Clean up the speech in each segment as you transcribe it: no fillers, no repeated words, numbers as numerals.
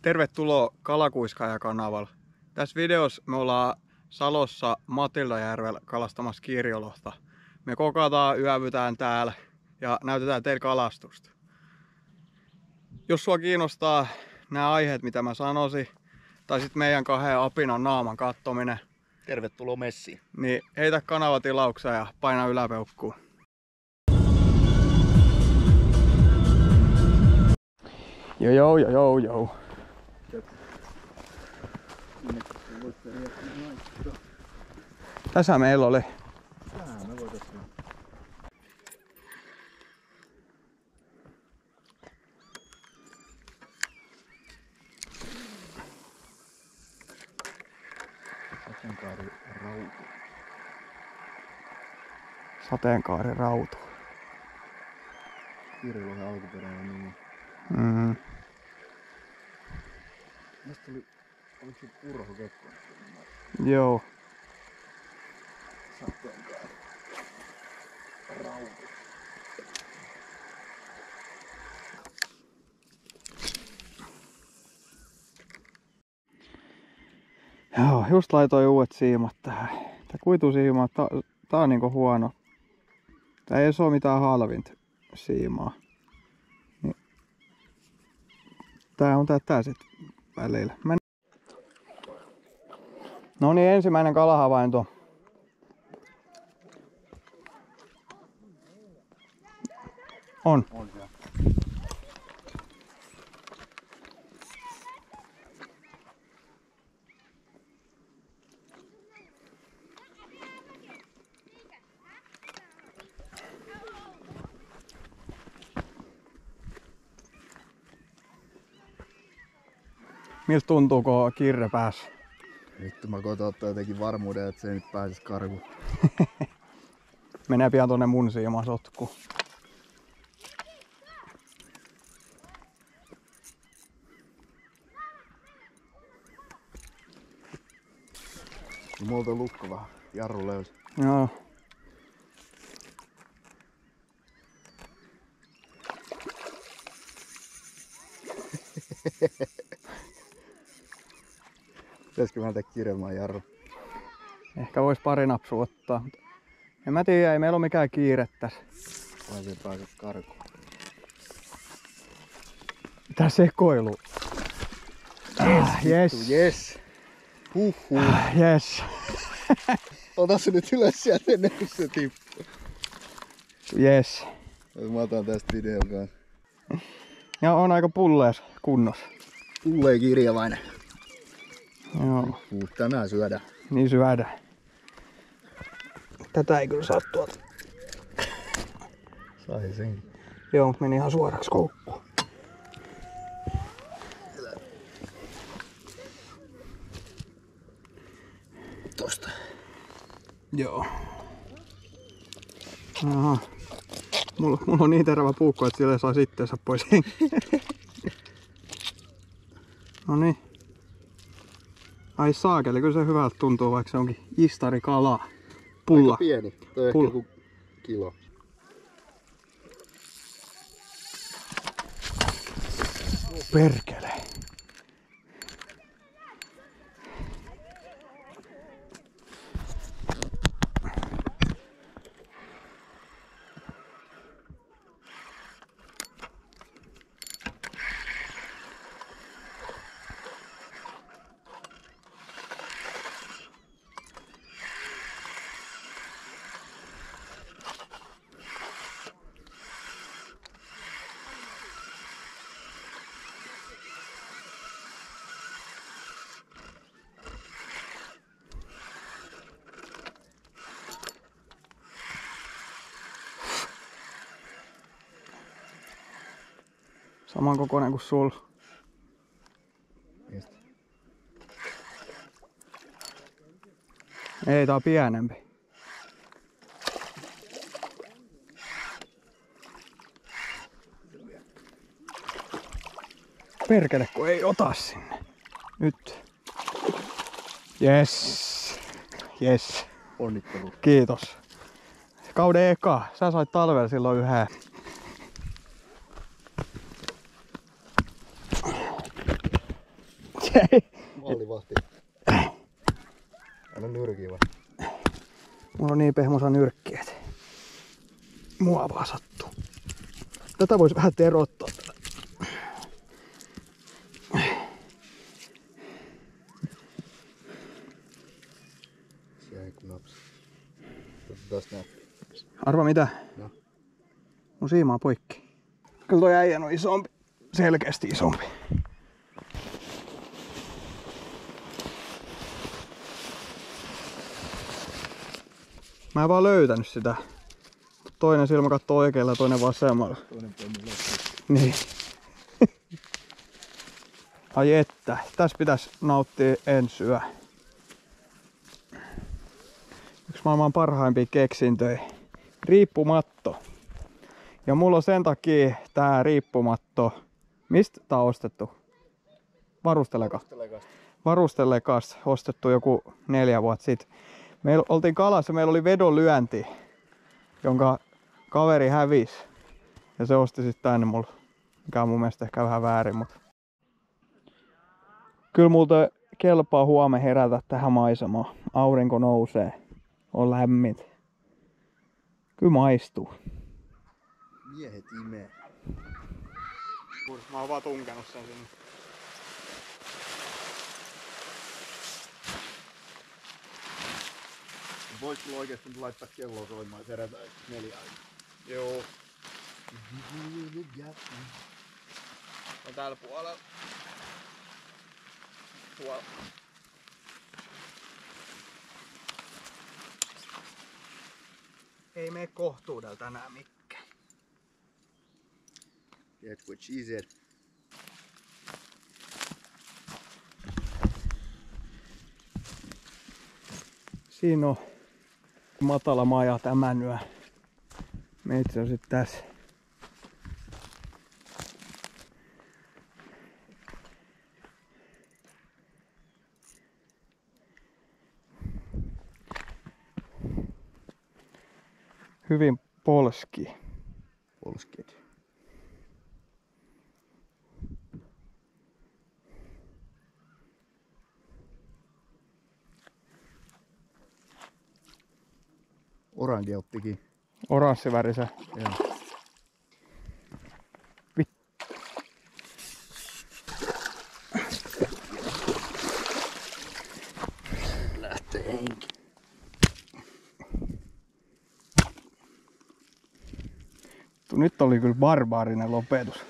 Tervetuloa Kalakuiskaaja-kanavalle. Tässä videossa me ollaan Salossa Matildajärvellä kalastamassa kirjolohta. Me kokataan, yövytään täällä ja näytetään teille kalastusta. Jos sua kiinnostaa nämä aiheet, mitä mä sanoisin, tai sitten meidän kahden apinan naaman kattominen, tervetuloa messiin. Niin heitä kanavatilauksia ja paina yläpeukkuun. Joo. Tässä meillä oli. Sateenkaarirautu. Kirjolohden alkuperäinen nimi. Mistä oli, oliko se Urho Kekkonen? Joo. Sateenkaarirautu. Joo, just laitoin uudet siimat tähän. Tää kuitusiima, tää on niinku huono. Tää ei oo mitään halvinta siimaa. Niin. Tää on tää sit välillä. No niin, ensimmäinen kalahavainto. On. Miltä tuntuu, kun kirre pääsi? Vittu, mä koitan ottaa jotenkin varmuuden, että se ei nyt pääsisi karkuun. Menee pian tonne mun siimaan sotkuun. Multa on lukko vähän. Jarru löysi. Joo. Pitäisikö mä tehdä kirjelmään jarru? Ehkä vois pari napsua ottaa. En mä tiedä, ei meillä oo mikään kiire tässä. Vai se pääse karkuun. Tää sekoilu. Yes. Yes. Huhhuh. Yes. Ota se nyt ylös sieltä ennen kuin se tippuu. Yes. Mä otan tästä videon kanssa. Ja on aika pullees kunnossa. Pullee kirjavainen. Joo. Tänään syödään. Niin syödään. Tätä ei kyllä saa tuolta. Sai senkin. Joo, mut meni ihan suoraksi koukkuun. Tosta. Joo. Aha. Mulla on niin terävä puukko, että sille saa sitteensä pois. Noniin. Ai saakeli, kyllä se hyvältä tuntuu, vaikka se onkin istarikala. Pulla. Aika pieni. Toi ehkä joku kilo. Perkele. Saman kokoinen kuin sul. Mistä? Ei, tää on pienempi. Perkele, kun ei ota sinne. Nyt. Yes. Yes. Onnittelu. Kiitos. Kauden eka. Sä sait talvella silloin yhden. Maalivahti. Anna nyrkiä vai? Mulla on niin pehmosa nyrkki, et mua vaan sattuu. Tätä vois vähän terottaa. Se ei kun napsi. Taas näet. Arva mitä? No. Mun siima on poikki. Kyllä toi äijän on isompi. Selkeästi isompi. Mä en vaan löytänyt sitä. Toinen silmä kattoo oikealla ja toinen vasemmalla. Toinen poimi loppuun. Niin. Ai että, tässä pitäisi nauttia ensi yö. Yksi maailman parhaimpia keksintöjä. Riippumatto. Ja mulla on sen takia tää riippumatto. Mistä tää on ostettu? Varustelekas ostettu joku 4 vuotta sitten. Meillä oltiin kalassa, meillä oli vedonlyönti, jonka kaveri hävisi. Ja se osti sitten tänne mulla. Mikä on mun mielestä ehkä vähän väärin, mutta kyllä multa kelpaa huomenna herätä tähän maisemaan. Aurinko nousee. On lämmintä. Kyllä maistuu. Miehet imee. Mä oon vaan tunkenut sen sinne. Vois kyllä oikeesti laittaa kelloa soimaan ja herätä 4 aikaa. Joo. On täällä puolella. Tuolla. Ei mene kohtuudella tänään mikään. That's what she said. Siinä on matala maja tämän yö. Meitsi on sit tässä. Hyvin polski. Polsket. Orange ottikin. Oranssivärisen. Joo. Lähtee henki. Nyt oli kyllä barbaarinen lopetus.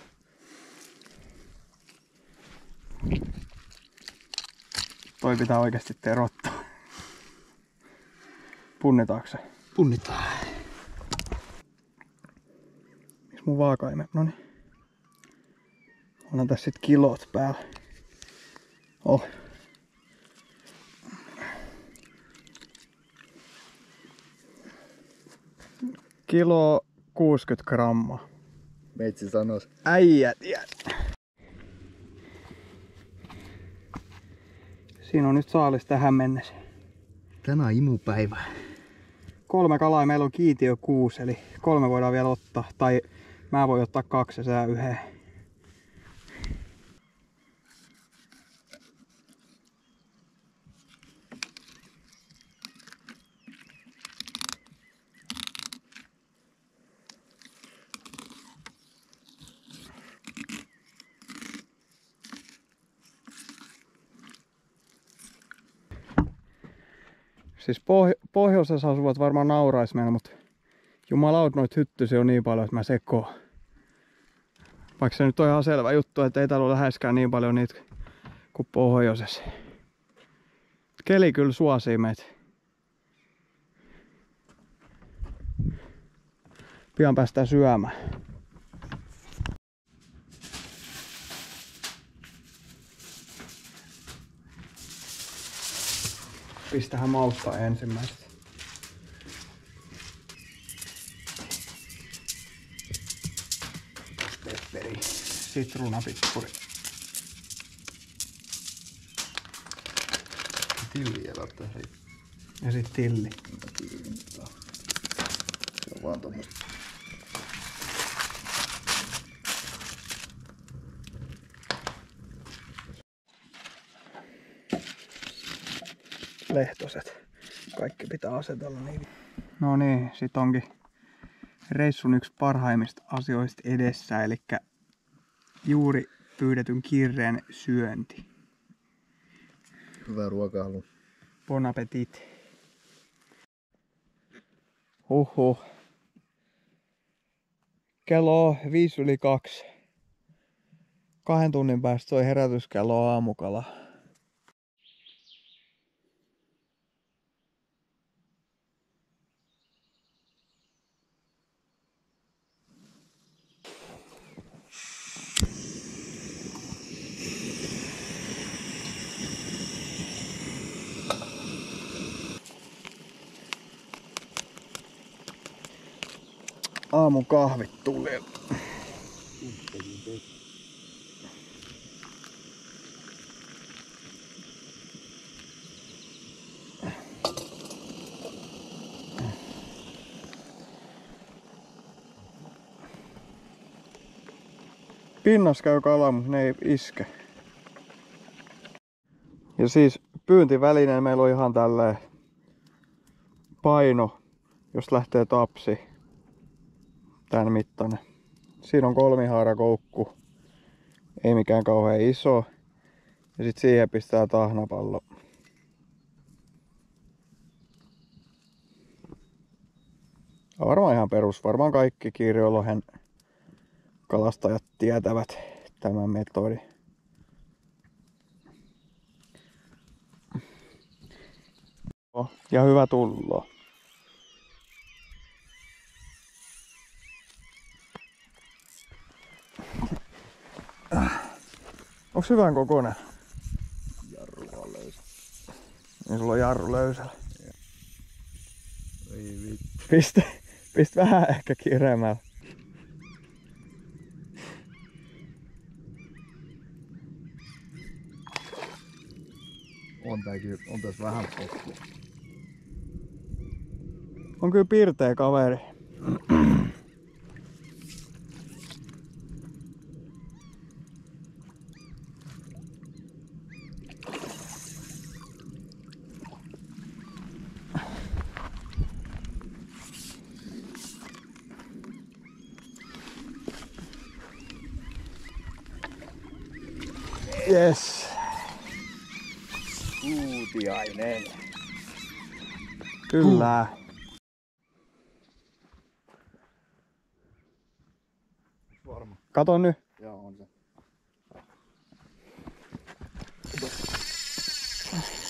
Toi pitää oikeasti terottaa. Punnitaanko se? Punnitaan. Miks mun vaakaimet? Noniin. Onhan tässä sit kilot päällä. Oh. Kilo 60 grammaa. Meitsi sanois. Äijät. Siinä on nyt saalis tähän mennessä. Tänään on imupäivä. 3 kalaa ja meillä on kiintiö 6, eli 3 voidaan vielä ottaa. Tai mä voin ottaa 2 ja sä 1. Siis pohjoisessa asuvat varmaan naurais meillä, mutta jumalaut noit hyttysiä on niin paljon, että mä sekoon. Vaikka se nyt on ihan selvä juttu, että ei täällä ole läheskään niin paljon niitä kuin pohjoisessa. Keli kyllä suosii meitä. Pian päästään syömään. Pistähän maustaa ensimmäistä. Pepperi, sitruunapippuri. Tilliä laittaa hei. Ja sit tilli. Se on vaan tommoista. lehtoset. Kaikki pitää asetella niin. No niin, sit onkin reissun yksi parhaimmista asioista edessä, eli juuri pyydetyn kirreen syönti. Hyvää ruokailu. Bon appetit. Huhhuh. Kello on 1:05. 2 tunnin päästä soi herätyskello aamukala. Aamun kahvit tulee. Pinnas käy kala, mutta ne ei iske. Ja siis pyyntivälineen meillä on ihan tälleen paino, jos lähtee tapsi. Tän mittainen. Siinä on 3-haarakoukku. Ei mikään kauhean iso. Ja sit siihen pistää tahnapallo. Varmaan ihan perus. Varmaan kaikki Kiiriolohen kalastajat tietävät tämän metodin. Ja hyvä tullo. Onks hyvän kokoinen? Jarru on löysä. Niin sulla on jarru löysällä. Ei vittu. Pist vähän ehkä kireemmällä. On tässä vähän potkua. On kyllä pirteä kaveri. Yes. Uutiainen. Kyllä. Varma. Kato nyt. Joo, on se.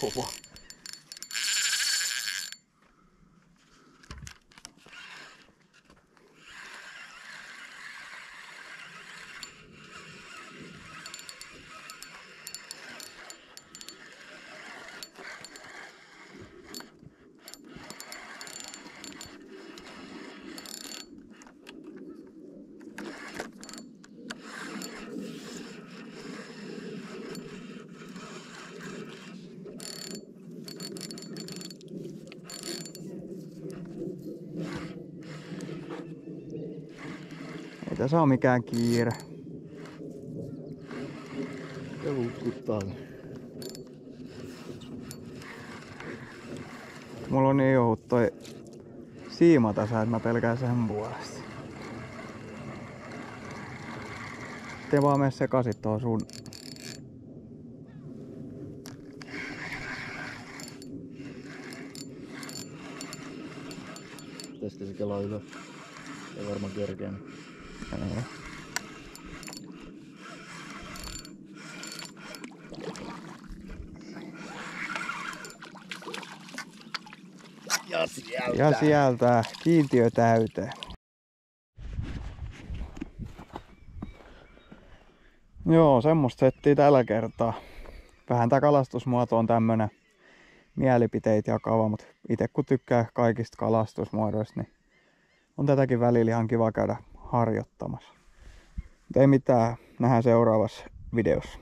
Kova. Ei tässä oo mikään kiire. Ja lutkuttaa. Mulla on niin ohut toi siima tässä, että mä pelkään sen puolesta. Te vaan mene sekasit tuohon sun. Tästä se kelaa ylös. Ei varmaan kerkeä. Ja sieltä kiintiö täyteen. Joo, semmoista settiä tällä kertaa. Vähän tää kalastusmuoto on tämmönen mielipiteitä jakava, mutta itse kun tykkää kaikista kalastusmuodoista, niin on tätäkin välillä ihan kiva käydä harjoittamassa. Mutta ei mitään, nähdään seuraavassa videossa.